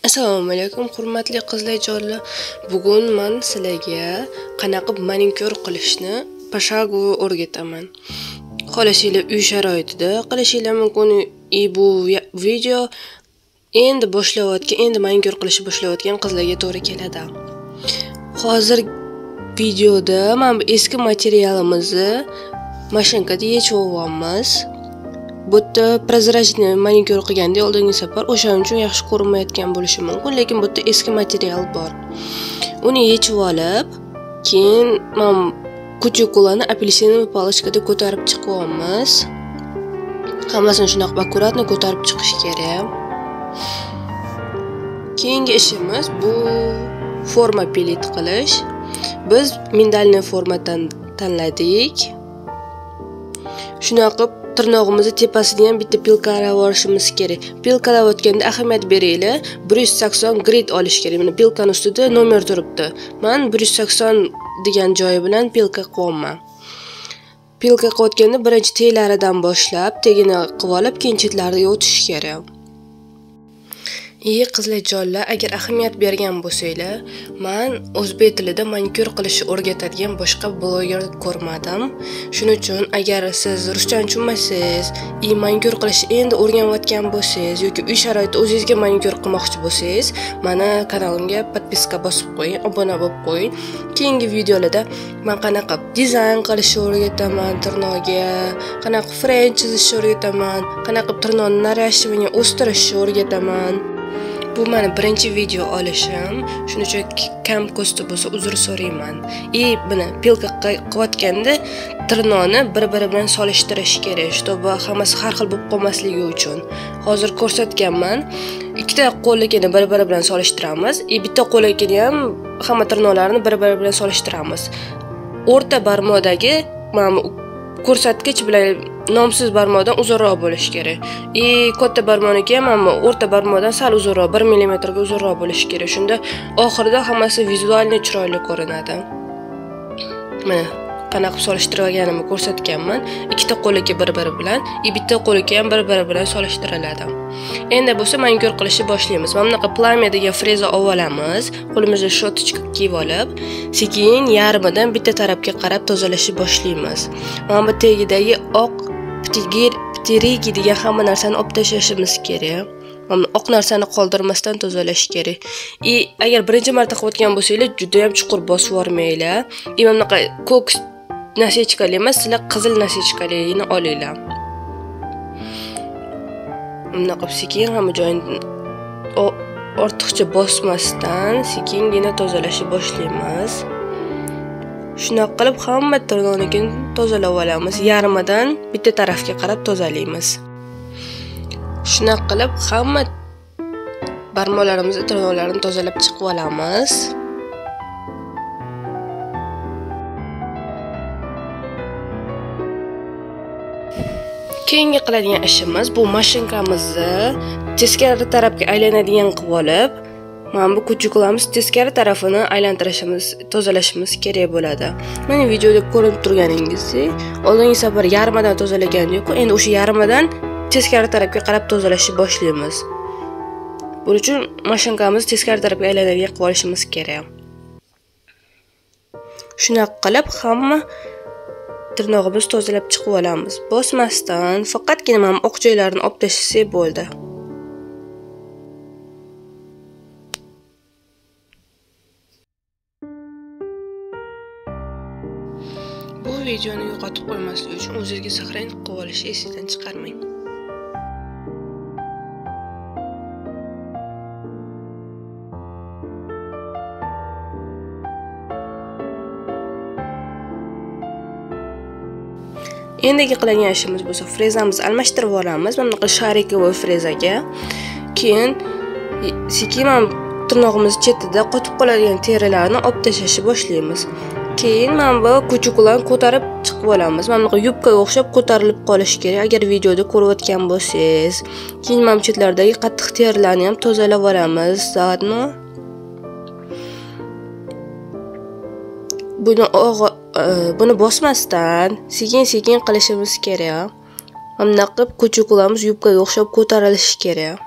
Assalomu alaykum, hurmatli qizlarjonlar. Bugun men sizlarga qanaqa manikyur qilishni pashagu o'rgataman. Xohlashinglar uy sharoitida qilishinglar mumkin. Bu video endi manikyur qilishni boshlayotgan qizlarga to'g'ri keladi. Hozir videoda men bu eski materialimizni mashinkada yechib olamiz. Bu yerda prozrachniy manikyur qilganda oldingi safar o'shaning uchun yaxshi ko'rinmayotgan bo'lishi mumkin, lekin bu yerda eski material bor. Uni yechib olib, keyin men kuchukulani apelsinli palochkada ko'tarib chiqamiz. Hammasini shunaqa akkuratni ko'tarib chiqish kerak. Keyingi ishimiz bu forma pilit qilish. Biz mindalniy formadan tanladik. Shunaqa tirnog'imizni tepasida ham bitta pilkalab olishimiz kerak. Pilkalayotganda ahamiyat beringlar. 180 grid olish kerak. Mana pilkaning ustida nomer turibdi. Men 180 degan joyi bilan pilka qilaman. Pilka qilayotganda birinchi teglaridan boshlab, tegini qilib olib, keyin chetlariga o'tish kerak. Qizlarjonlar, agar ahamiyat bergan bo'lsanglar, men o'zbek tilida manikyur qilishni o'rgatadigan boshqa bloger ko'rmadim. Shuning uchun agar siz ruschani tushunmasangiz, manikyur qilishni endi o'rganayotgan bo'lsangiz yoki uy sharoitida o'zingizga manikyur qilmoqchi bo'lsangiz, meni kanalimga podpiska bosib qo'ying, obuna bo'lib qo'ying. Keyingi videolarda men qanaqa dizayn qilishni o'rgataman, tirnoqga qanaqa french chizishni o'rgataman, qanaqa tirnoqni narashivini o'stirishni o'rgataman. Bu meni birinchi video olishim, shuning uchun kam ko'sti bo'lsa uzr so'rayman. Buni pilka qilayotganda tirnoqni bir-biri bilan solishtirish kerak, чтобы hammasi har xil bo'lib qolmasligi uchun. Hozir ko'rsatganman. Ikkita qo'lligini bir-biri bilan solishtiramiz. Bitta qo'lligini ham hamma tirnoqlarni bir-biri bilan solishtiramiz. O'rta barmoqdagi mana ko'rsatkich bilan nomsiz barmoqdan uzunroq bo'lishi kerak. Katta barmoqniki ham o'rta barmoqdan sal uzunroq, 1 mm ga uzunroq bo'lishi kerak. Shunda oxirida hammasi vizualni chiroyli ko'rinadi. Mana qanaqa solishtirib olganimni ko'rsatganman. Ikkita qo'lga bir-biri bilan, bitta qo'lga ham bir-biri bilan solishtiriladi. Endi bo'lsa manikyur qilishni boshlaymiz. Mana bunaqa plamya degan freza olamiz. Qo'limizga shotichka kiyib olib, sekin yarmidan bitta tarafga qarab tozalashni boshlaymiz. Mana bu tagidagi oq ptirigi degan hamma narsani olib tashlashimiz kerak. Mana oq narsani qoldirmasdan tozalash kerak. Agar birinchi marta qilayotgan bo'lsangiz, juda ham chuqur bosib yormanglar. Mana bunaqa ko'k nasechkali emas, sizlar qizil nasechkaligini olinglar. Bunaqa sekin hamma joyini ortiqcha bosmasdan sekingina tozalashni boshlaymiz. Shunaqa qilib hamma tirnoqni tozalab olamiz. Yarmidan bitta tarafga qarab tozalaymiz. Shunaqa qilib hamma barmoqlarimizni tirnoqlarini tozalab chiqib olamiz. Keyingi qiladigan ishimiz bu mashinkamizni teskari tarafga aylanadigan qilib olib, mana bu kuchuklamiz teskari tarafini aylantirishimiz, tozalashimiz kerak bo'ladi. Mana videoda ko'rib turganingizdek, oldingi safar yarmidan tozalagandik, endi o'sha yarmidan teskari tarafga qarab tozalashni boshlaymiz. Buning uchun mashinkamizni teskari tarafga aylanadigan qilib olishimiz kerak. Shunaqa qilib hamma tirnog'imizni tozalab chiqib olamiz. Bosmasdan, faqatgina mana oq joylarini olib tashlasak bo'ldi. Bu videoni yo'qotib qo'ymaslik uchun o'zingizga saqlang qilib olishni esingizdan chiqarmang. Endigi qiladigan ishimiz bo'lsa, frezamizni almashtirib olamiz. Mana bunaqa sharikovoy frezaga. Keyin sekin tirnog'imiz chetida qotib qoladigan terilarni olib tashlashni boshlaymiz. Keyin mana bu kuchukularni ko'tarib chiqib olamiz. Mana bunaqa yubkaga o'xshab ko'tarilib qolishi kerak. Agar videoda ko'rayotgan bo'lsangiz, keyin mana chetlardagi qattiq terilarni ham tozalab olamiz. Zaodno buni bosmasdan sekin-sekin qilishimiz kerak. Mana qilib kuchuklamiz yubkaga o'xshab ko'tarilishi kerak.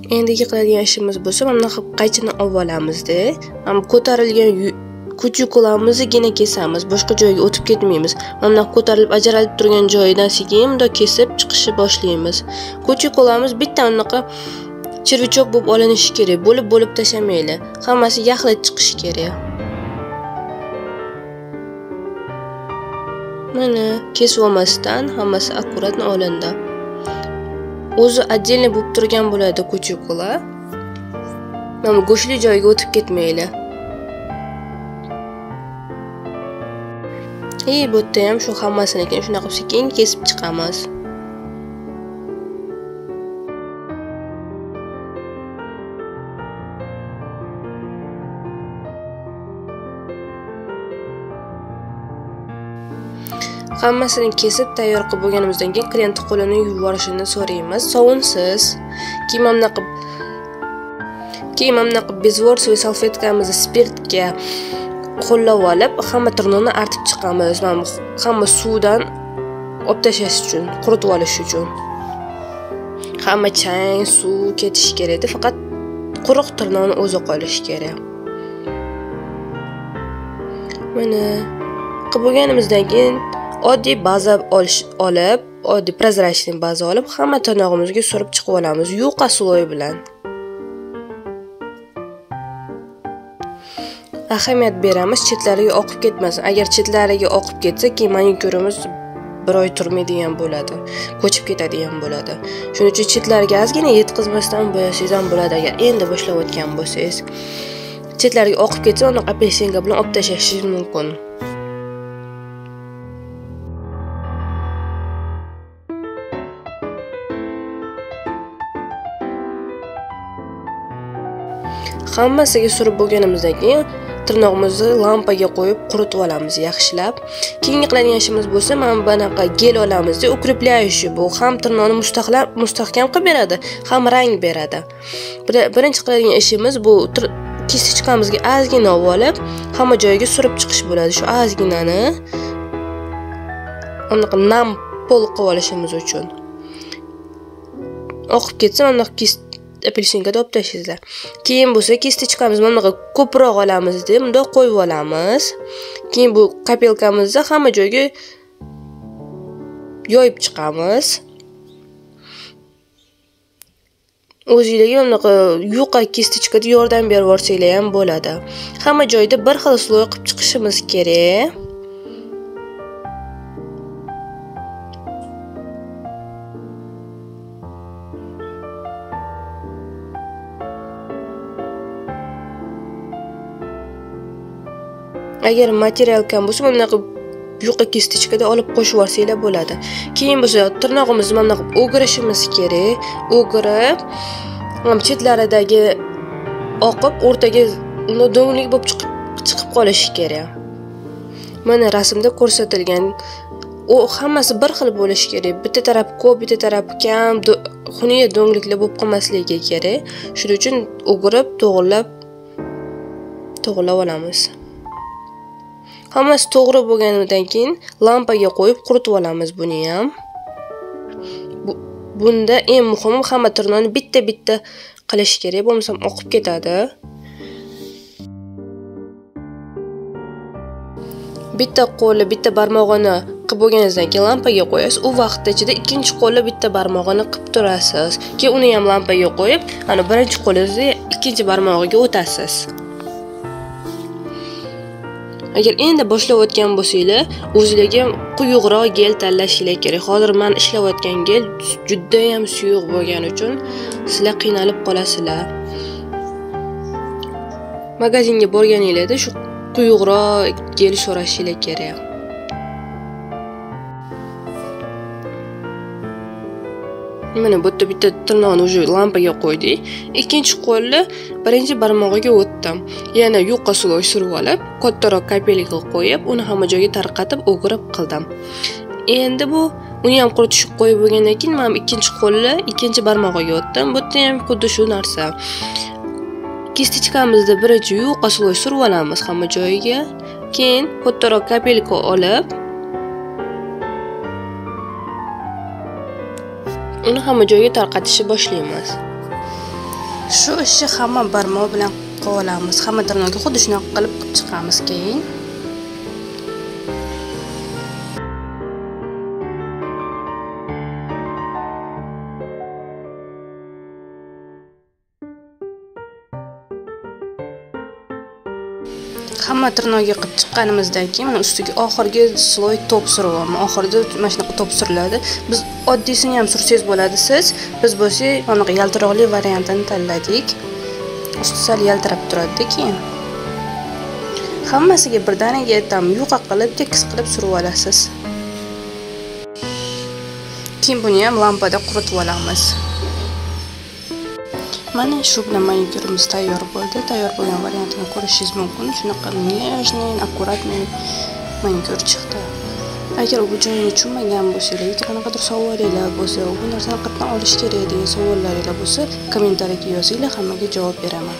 Endigi qiladigan ishimiz bo'lsa, mana bunaqa qaychini olib olamizda. Mana ko'tarilgan kuchuklarimizgina kesamiz, boshqa joyga o'tib ketmaymiz. Mana bunaqa ko'tarilib ajralib turgan joyidan sekin bunday kesib chiqishni boshlaymiz. Kuchuklalarimiz bitta bunaqa chirvichoq bo'lib olinishi kerak, bo'lib tashlamaylik. Hammasi yaxlit chiqishi kerak. Mana kesib olmasdan hammasi akkuratni olindi. O'zi отдельно bo'lib turgan bo'ladi kuchuklar. Mana go'shtli joyga o'tib ketmaydi. Bu yerda ham shu hammasini shunaqa sekin kesib chiqamiz. Hammasini kesib tayyor qilib bo'lganimizdan keyin klient qo'lini yuvib yuborishini so'raymiz. Sovunsiz. Keyin mana bunaqa bezvorsoy salfetkamizni spirtga qo'llab olib, hamma tirnoqni artib chiqamiz. Mana hamma suvdan olib tashlash uchun, quritib olish uchun. Hamma chang, suv ketishi kerak, faqat quruq tirnoqni o'zi qolishi kerak. Mana qilib bo'lganimizdan keyin oddiy baza olib, oddiy prozrachniy baza olib, hamma tirnog'imizga surib chiqib olamiz yuqa sloy bilan. Ahamiyat beramiz, chetlariga oqib ketmasin. Agar chetlariga oqib ketsa, keyin manikyurimiz bir oy turmaydigan bo'ladi, ko'chib ketadigan bo'ladi. Shuning uchun chetlariga ozgina yetkazmasdan bo'yasangiz ham bo'ladi. Agar endi boshlab o'tgan bo'lsangiz, chetlariga oqib ketsa, uni apelsinga bilan olib tashlashingiz mumkin. Hammasiga surib bo'lganimizdan keyin tirnoqimizni lampaga qo'yib quritib olamiz yaxshilab. Keyingi qiladigan ishimiz bo'lsa, mana bunaqa gel olamiz-da, ukreplayishi bu ham tirnoqni mustahkam qilib beradi, ham rang beradi. Birinchi qiladigan ishimiz bu kistechkamizga ozgina olib, hamma joyiga surib chiqish bo'ladi. Shu ozginani anaqa nam pol qilib olishimiz uchun. Oqib ketsa, mana apelsinga olib tashlaysizlar. Keyin bo'lsa kistechkamizni mana bunaqa ko'proq olamiz-da, bunda qo'yib olamiz. Keyin bu kapelkamizni hamma joyga yoyib chiqamiz. O'zingizga bunaqa yuqa kistechkada yordam berib yuborsanglar ham bo'ladi. Hamma joyda bir xil sloy qilib chiqishimiz kerak. Agar material kam bo'lsa, bunaqa yuqa kistechkada olib qo'shib yuborsanglar bo'ladi. Keyin bo'lsa tirnog'imizni mana bunaqa o'girishimiz kerak. O'girib, chetlaridagi oqib, o'rtaga do'nglik bo'lib chiqib qolishi kerak. Mana rasmda ko'rsatilgan. U hammasi bir xil bo'lishi kerak. Bitta taraf ko'p, bitta taraf kam, xuniya do'ngliklar bo'lib qolmasligi kerak. Shuning uchun o'girib, to'g'rilab olamiz. Hammasi to'g'ri bo'lganidan keyin lampaga qo'yib quritib olamiz buni ham. Bunda eng muhimi hamma tirnoqni bitta-bitta qilish kerak, bo'lmasa oqib ketadi. Bitta qo'lni, bitta barmog'ini qilib bo'lganingizdan keyin lampaga qo'yasiz. U vaqt ichida ikkinchi qo'lni bitta barmog'ini qilib turasiz. Keyin uni ham lampaga qo'yib, ana birinchi qo'lingizni ikkinchi barmog'iga o'tasiz. Agar endi boshlab o'tgan bo'lsanglar, o'zingizga quyuqroq gel tanlashingiz kerak. Hozir men ishlayotgan gel juda ham suyuq bo'lgani uchun sizlar qiynalib qolasizlar. Magazinga borganingizda shu quyuqroq gel so'rashingiz kerak. Mana bu yerda bitta tirnoqni o'sha lampaga qo'ydik. Ikkinchi qo'lni birinchi barmog'iga o'tdim. Yana yuqa sloy surib olib, kattaroq kapelka qo'yib, uni hamma joyga tarqatib o'girib qildim. Endi bu uni ham quritishib qo'yib bo'lgandan keyin men ikkinchi qo'lni ikkinchi barmog'iga o'tdim. Bu yerda ham xuddi shu narsa. Kistechkamizda birinchi yuqa sloy surib olamiz hamma joyiga. Keyin kattaroq kapelka olib, uni hamma joyga tarqatishni boshlaymiz. Shu ishni hamma barmoq bilan qilib olamiz. Hamma tirnoqqa xuddi shunaqa qilib chiqamiz keyin. Hamma tirnoqga qilib chiqqanimizdan keyin mana ustiga oxirgi sloy top suryapman. Oxirida mana shunaqa top suriladi. Biz oddiysini ham sursangiz bo'ladi siz. Biz bo'lsak mana bunaqa yaltiroqli variantini tanladik. Usti sal yaltirab turadi keyin. Hammasiga birdaniga tam yuqa qilib, tekis qilib surib olasiz. Keyin buni ham lampada quritib olamiz. Mana shu bilan manikyurimiz tayyor bo'ldi. Tayyor bo'lgan variantini ko'rishingiz mumkin. Shunaqa nejniy, akkuratniy manikyur chiqdi. Agar bu joyini tushunmagan bo'lsangiz, yoki qanaqadir savolinglar bo'lsa, bu narsani qatdan olish kerak degan savollaringiz bo'lsa, kommentariyaga yozinglar, hammaga javob beraman.